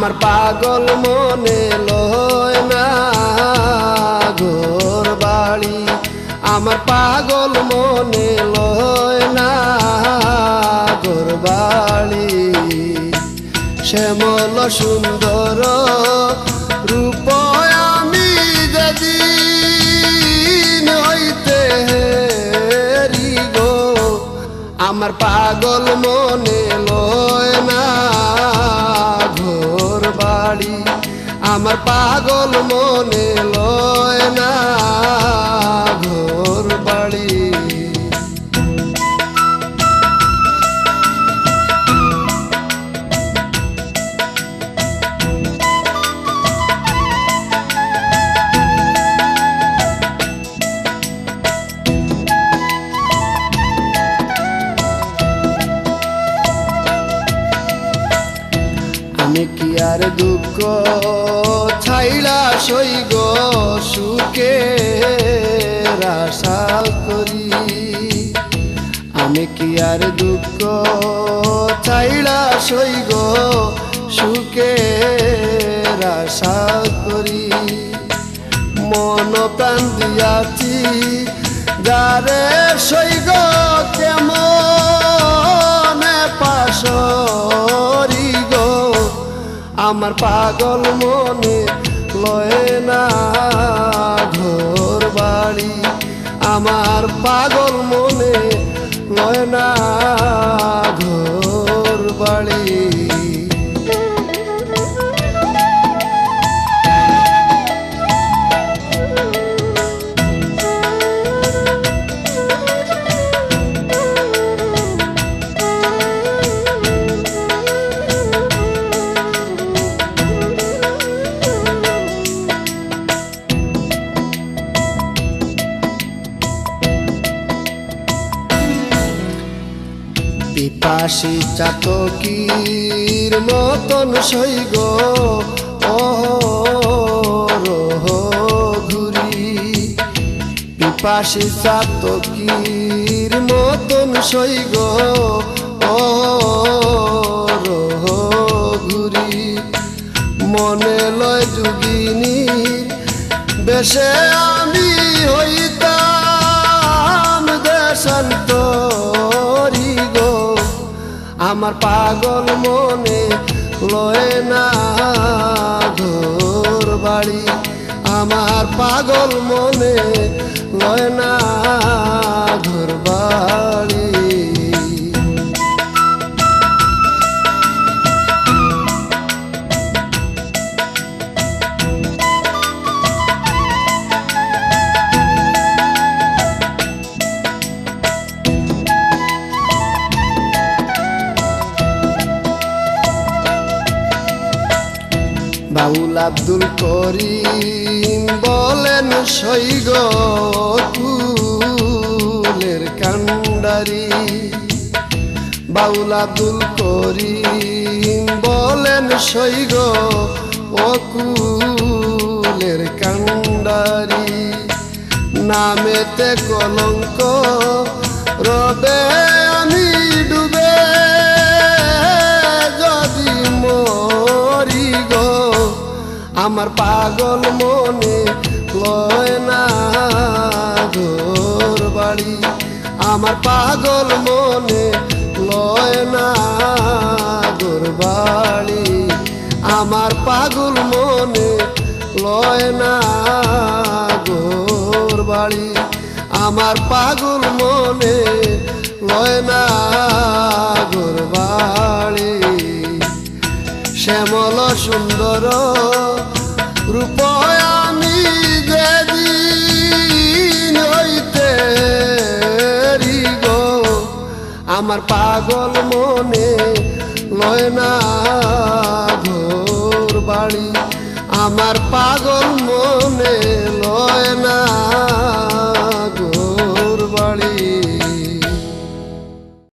আমার পাগল মনে লয় না ঘর বাড়ি, আমার পাগল মনে লয় না ঘর বাড়ি। শ্যামল সুন্দর রূপ আমি যেদিন হইতে হেরি গো, আমার পাগল মনে লয় না ঘর বাড়ি, আমার পাগল মনে লয় না ঘর বাড়ি। আমি কি আর দুঃখ ছাইলা সইগ সুখে আশা করি, আমি কি আর দুঃখ ছাইলা সইগ সুখে আশা করি। মন প্রাণ দিয়াছি যারে সইগ কেমন পাশরি গো, আমার পাগল মনে লয় না ঘর বাড়ি, আমার পাগল মনে লয় না ঘর বাড়ি। পিপাসী চাতকীর মতন সইগ অহরহ ঘুরি, পিপাসী চাতকীর মতন সইগ অহরহ ঘুরি। মনে লয় যোগিনীর বেশে আমি হইতাম দেশান্তরী গো, আমার পাগল মনে লয় না ঘর বাড়ি, আমার পাগল মনে লয় না ঘর বাড়ি। বাউল আব্দুল করিম বলেন সইগ কুলের কান্ডারি, বাউল আব্দুল করিম বলেন সইগ অকুলের কান্ডারি। নামেতে কলঙ্ক রবে আমি ডুবে যদি মরি গো, আমার পাগল মনে লয় না ঘর বাড়ি, আমার পাগল মনে লয় না ঘর বাড়ি, আমার পাগল মনে লয় না ঘর বাড়ি, আমার পাগল মনে লয় না ঘর বাড়ি। শ্যামল সুন্দর রূপ